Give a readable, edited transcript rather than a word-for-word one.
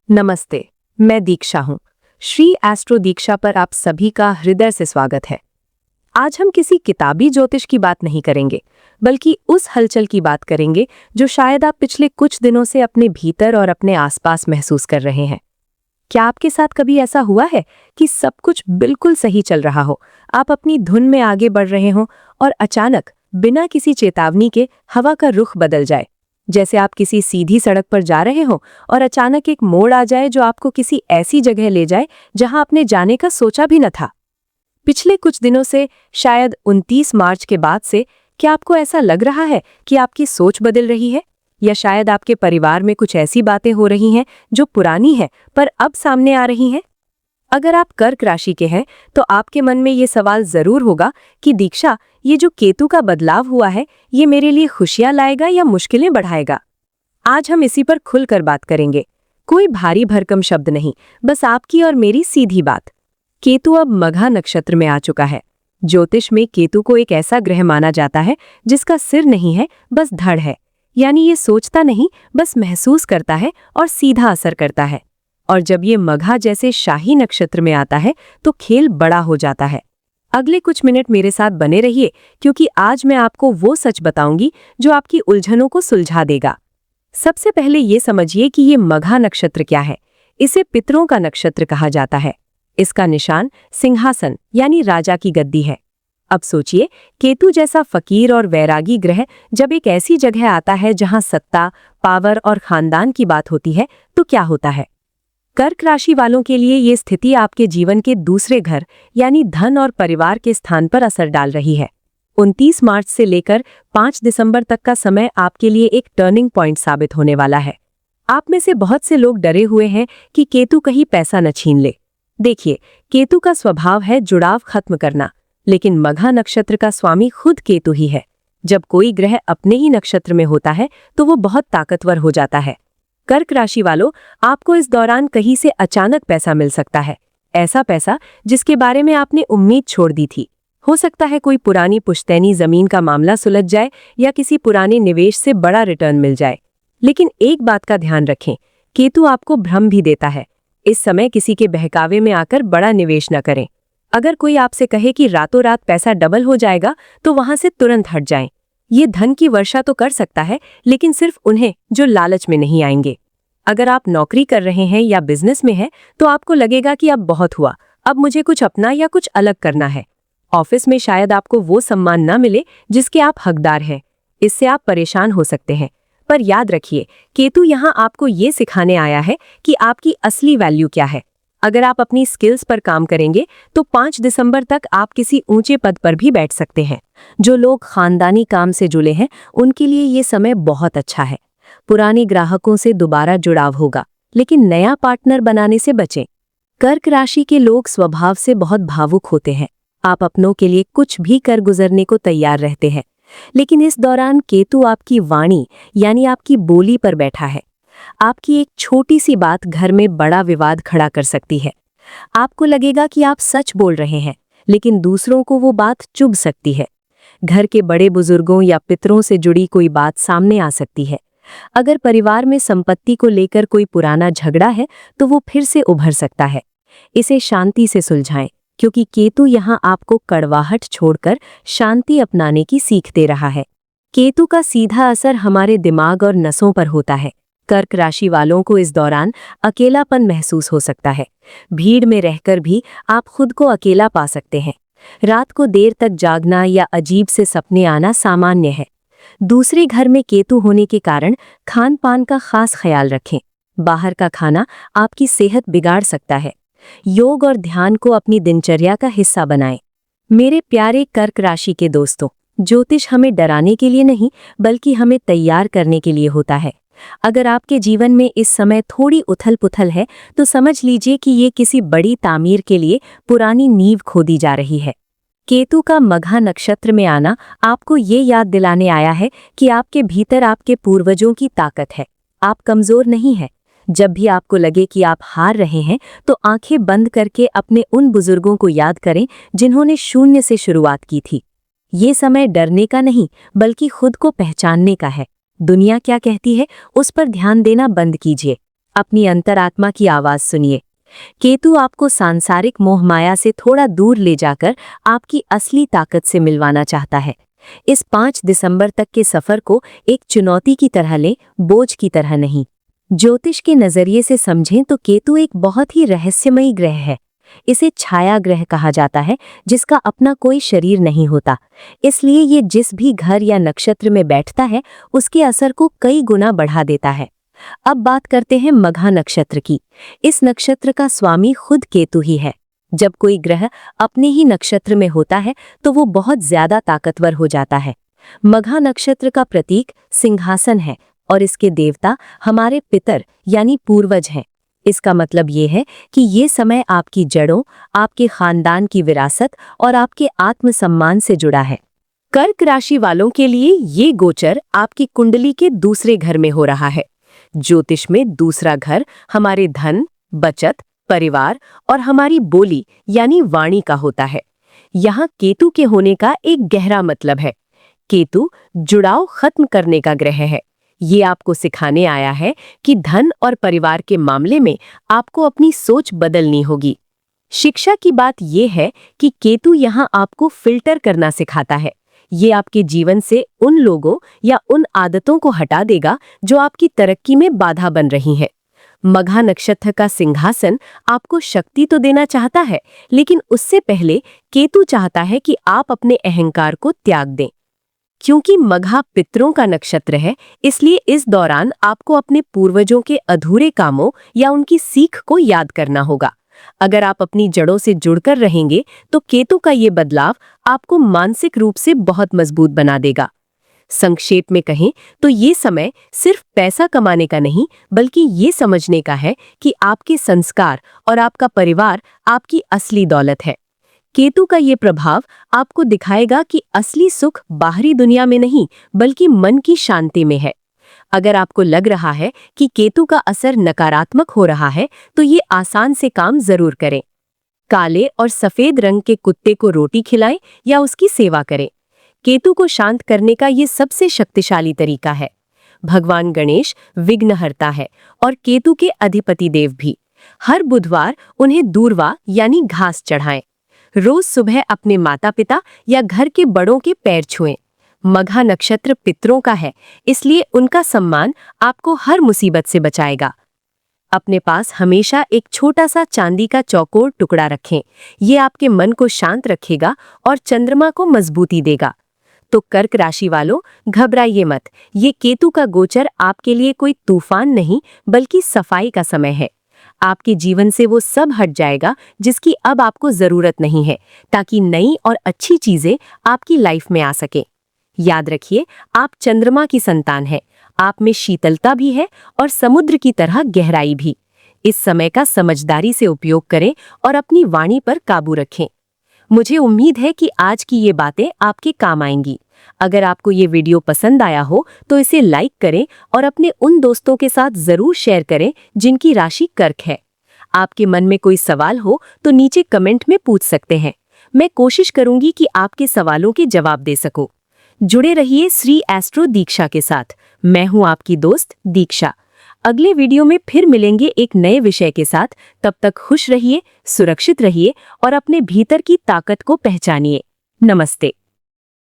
नमस्ते। मैं दीक्षा हूँ। श्री एस्ट्रो दीक्षा पर आप सभी का हृदय से स्वागत है। आज हम किसी किताबी ज्योतिष की बात नहीं करेंगे, बल्कि उस हलचल की बात करेंगे जो शायद आप पिछले कुछ दिनों से अपने भीतर और अपने आसपास महसूस कर रहे हैं। क्या आपके साथ कभी ऐसा हुआ है कि सब कुछ बिल्कुल सही चल रहा हो, आप अपनी धुन में आगे बढ़ रहे हों और अचानक बिना किसी चेतावनी के हवा का रुख बदल जाए? जैसे आप किसी सीधी सड़क पर जा रहे हो और अचानक एक मोड़ आ जाए जो आपको किसी ऐसी जगह ले जाए जहां आपने जाने का सोचा भी न था। पिछले कुछ दिनों से, शायद 29 मार्च के बाद से, क्या आपको ऐसा लग रहा है कि आपकी सोच बदल रही है? या शायद आपके परिवार में कुछ ऐसी बातें हो रही हैं जो पुरानी हैं पर अब सामने आ रही हैं? अगर आप कर्क राशि के हैं तो आपके मन में ये सवाल जरूर होगा कि दीक्षा, ये जो केतु का बदलाव हुआ है, ये मेरे लिए खुशियां लाएगा या मुश्किलें बढ़ाएगा? आज हम इसी पर खुलकर बात करेंगे। कोई भारी भरकम शब्द नहीं, बस आपकी और मेरी सीधी बात। केतु अब मघा नक्षत्र में आ चुका है। ज्योतिष में केतु को एक ऐसा ग्रह माना जाता है जिसका सिर नहीं है, बस धड़ है। यानी ये सोचता नहीं, बस महसूस करता है और सीधा असर करता है। और जब ये मघा जैसे शाही नक्षत्र में आता है तो खेल बड़ा हो जाता है। अगले कुछ मिनट मेरे साथ बने रहिए, क्योंकि आज मैं आपको वो सच बताऊंगी जो आपकी उलझनों को सुलझा देगा। सबसे पहले ये समझिए कि ये मघा नक्षत्र क्या है। इसे पितरों का नक्षत्र कहा जाता है। इसका निशान सिंहासन यानी राजा की गद्दी है। अब सोचिए, केतु जैसा फकीर और वैरागी ग्रह जब एक ऐसी जगह आता है जहां सत्ता, पावर और खानदान की बात होती है, तो क्या होता है? कर्क राशि वालों के लिए ये स्थिति आपके जीवन के दूसरे घर यानी धन और परिवार के स्थान पर असर डाल रही है। 29 मार्च से लेकर 5 दिसंबर तक का समय आपके लिए एक टर्निंग पॉइंट साबित होने वाला है। आप में से बहुत से लोग डरे हुए हैं कि केतु कहीं पैसा न छीन ले। देखिए, केतु का स्वभाव है जुड़ाव खत्म करना, लेकिन मघा नक्षत्र का स्वामी खुद केतु ही है। जब कोई ग्रह अपने ही नक्षत्र में होता है तो वो बहुत ताकतवर हो जाता है। कर्क राशि वालों, आपको इस दौरान कहीं से अचानक पैसा मिल सकता है। ऐसा पैसा जिसके बारे में आपने उम्मीद छोड़ दी थी। हो सकता है कोई पुरानी पुश्तैनी जमीन का मामला सुलझ जाए या किसी पुराने निवेश से बड़ा रिटर्न मिल जाए। लेकिन एक बात का ध्यान रखें, केतु आपको भ्रम भी देता है। इस समय किसी के बहकावे में आकर बड़ा निवेश न करें। अगर कोई आपसे कहे कि रातों रात पैसा डबल हो जाएगा, तो वहां से तुरंत हट जाएं। ये धन की वर्षा तो कर सकता है, लेकिन सिर्फ उन्हें जो लालच में नहीं आएंगे। अगर आप नौकरी कर रहे हैं या बिजनेस में हैं, तो आपको लगेगा कि अब बहुत हुआ, अब मुझे कुछ अपना या कुछ अलग करना है। ऑफिस में शायद आपको वो सम्मान ना मिले जिसके आप हकदार हैं। इससे आप परेशान हो सकते हैं। पर याद रखिए, केतु यहाँ आपको ये सिखाने आया है कि आपकी असली वैल्यू क्या है। अगर आप अपनी स्किल्स पर काम करेंगे तो 5 दिसंबर तक आप किसी ऊंचे पद पर भी बैठ सकते हैं। जो लोग खानदानी काम से जुड़े हैं, उनके लिए ये समय बहुत अच्छा है। पुराने ग्राहकों से दोबारा जुड़ाव होगा, लेकिन नया पार्टनर बनाने से बचें। कर्क राशि के लोग स्वभाव से बहुत भावुक होते हैं। आप अपनों के लिए कुछ भी कर गुजरने को तैयार रहते हैं। लेकिन इस दौरान केतु आपकी वाणी यानी आपकी बोली पर बैठा है। आपकी एक छोटी सी बात घर में बड़ा विवाद खड़ा कर सकती है। आपको लगेगा कि आप सच बोल रहे हैं, लेकिन दूसरों को वो बात चुभ सकती है। घर के बड़े बुजुर्गों या पितरों से जुड़ी कोई बात सामने आ सकती है। अगर परिवार में संपत्ति को लेकर कोई पुराना झगड़ा है तो वो फिर से उभर सकता है। इसे शांति से सुलझाएं, क्योंकि केतु यहाँ आपको कड़वाहट छोड़कर शांति अपनाने की सीख दे रहा है। केतु का सीधा असर हमारे दिमाग और नसों पर होता है। कर्क राशि वालों को इस दौरान अकेलापन महसूस हो सकता है। भीड़ में रहकर भी आप खुद को अकेला पा सकते हैं। रात को देर तक जागना या अजीब से सपने आना सामान्य है। दूसरे घर में केतु होने के कारण खान पान का खास ख्याल रखें। बाहर का खाना आपकी सेहत बिगाड़ सकता है। योग और ध्यान को अपनी दिनचर्या का हिस्सा बनाएं। मेरे प्यारे कर्क राशि के दोस्तों, ज्योतिष हमें डराने के लिए नहीं, बल्कि हमें तैयार करने के लिए होता है। अगर आपके जीवन में इस समय थोड़ी उथल पुथल है, तो समझ लीजिए कि ये किसी बड़ी तामीर के लिए पुरानी नींव खोदी जा रही है। केतु का मघा नक्षत्र में आना आपको ये याद दिलाने आया है कि आपके भीतर आपके पूर्वजों की ताकत है। आप कमजोर नहीं हैं। जब भी आपको लगे कि आप हार रहे हैं, तो आंखें बंद करके अपने उन बुजुर्गों को याद करें जिन्होंने शून्य से शुरुआत की थी। ये समय डरने का नहीं, बल्कि खुद को पहचानने का है। दुनिया क्या कहती है, उस पर ध्यान देना बंद कीजिए। अपनी अंतरात्मा की आवाज सुनिए। केतु आपको सांसारिक मोह माया से थोड़ा दूर ले जाकर आपकी असली ताकत से मिलवाना चाहता है। इस 5 दिसंबर तक के सफर को एक चुनौती की तरह लें, बोझ की तरह नहीं। ज्योतिष के नजरिए से समझें तो केतु एक बहुत ही रहस्यमयी ग्रह है। इसे छाया ग्रह कहा जाता है, जिसका अपना कोई शरीर नहीं होता। इसलिए ये जिस भी घर या नक्षत्र में बैठता है, उसके असर को कई गुना बढ़ा देता है। अब बात करते हैं मघा नक्षत्र की। इस नक्षत्र का स्वामी खुद केतु ही है। जब कोई ग्रह अपने ही नक्षत्र में होता है तो वो बहुत ज्यादा ताकतवर हो जाता है। मघा नक्षत्र का प्रतीक सिंहासन है और इसके देवता हमारे पितर यानी पूर्वज हैं। इसका मतलब ये है कि ये समय आपकी जड़ों, आपके खानदान की विरासत और आपके आत्मसम्मान से जुड़ा है। कर्क राशि वालों के लिए ये गोचर आपकी कुंडली के दूसरे घर में हो रहा है। ज्योतिष में दूसरा घर हमारे धन, बचत, परिवार और हमारी बोली यानी वाणी का होता है। यहाँ केतु के होने का एक गहरा मतलब है। केतु जुड़ाव खत्म करने का ग्रह है। ये आपको सिखाने आया है कि धन और परिवार के मामले में आपको अपनी सोच बदलनी होगी। शिक्षा की बात यह है कि केतु यहाँ आपको फिल्टर करना सिखाता है। ये आपके जीवन से उन लोगों या उन आदतों को हटा देगा जो आपकी तरक्की में बाधा बन रही हैं। मघा नक्षत्र का सिंहासन आपको शक्ति तो देना चाहता है, लेकिन उससे पहले केतु चाहता है कि आप अपने अहंकार को त्याग दें। क्योंकि मघा पितरों का नक्षत्र है, इसलिए इस दौरान आपको अपने पूर्वजों के अधूरे कामों या उनकी सीख को याद करना होगा। अगर आप अपनी जड़ों से जुड़कर रहेंगे तो केतु का ये बदलाव आपको मानसिक रूप से बहुत मजबूत बना देगा। संक्षेप में कहें तो ये समय सिर्फ पैसा कमाने का नहीं, बल्कि ये समझने का है कि आपके संस्कार और आपका परिवार आपकी असली दौलत है। केतु का ये प्रभाव आपको दिखाएगा कि असली सुख बाहरी दुनिया में नहीं, बल्कि मन की शांति में है। अगर आपको लग रहा है कि केतु का असर नकारात्मक हो रहा है, तो ये आसान से काम जरूर करें। काले और सफेद रंग के कुत्ते को रोटी खिलाएं या उसकी सेवा करें। केतु को शांत करने का ये सबसे शक्तिशाली तरीका है। भगवान गणेश विघ्नहर्ता है और केतु के अधिपति देव भी। हर बुधवार उन्हें दूर्वा यानी घास चढ़ाएं। रोज सुबह अपने माता पिता या घर के बड़ों के पैर छुएं। मघा नक्षत्र पितरों का है, इसलिए उनका सम्मान आपको हर मुसीबत से बचाएगा। अपने पास हमेशा एक छोटा सा चांदी का चौकोर टुकड़ा रखें। ये आपके मन को शांत रखेगा और चंद्रमा को मजबूती देगा। तो कर्क राशि वालों, घबराइए मत। ये केतु का गोचर आपके लिए कोई तूफान नहीं, बल्कि सफाई का समय है। आपके जीवन से वो सब हट जाएगा जिसकी अब आपको जरूरत नहीं है, ताकि नई और अच्छी चीजें आपकी लाइफ में आ सके। याद रखिए, आप चंद्रमा की संतान हैं। आप में शीतलता भी है और समुद्र की तरह गहराई भी। इस समय का समझदारी से उपयोग करें और अपनी वाणी पर काबू रखें। मुझे उम्मीद है कि आज की ये बातें आपके काम आएंगी। अगर आपको ये वीडियो पसंद आया हो तो इसे लाइक करें और अपने उन दोस्तों के साथ जरूर शेयर करें जिनकी राशि कर्क है। आपके मन में कोई सवाल हो तो नीचे कमेंट में पूछ सकते हैं। मैं कोशिश करूंगी कि आपके सवालों के जवाब दे सकूं। जुड़े रहिए श्री एस्ट्रो दीक्षा के साथ। मैं हूं आपकी दोस्त दीक्षा। अगले वीडियो में फिर मिलेंगे एक नए विषय के साथ। तब तक खुश रहिए, सुरक्षित रहिए और अपने भीतर की ताकत को पहचानिए। नमस्ते।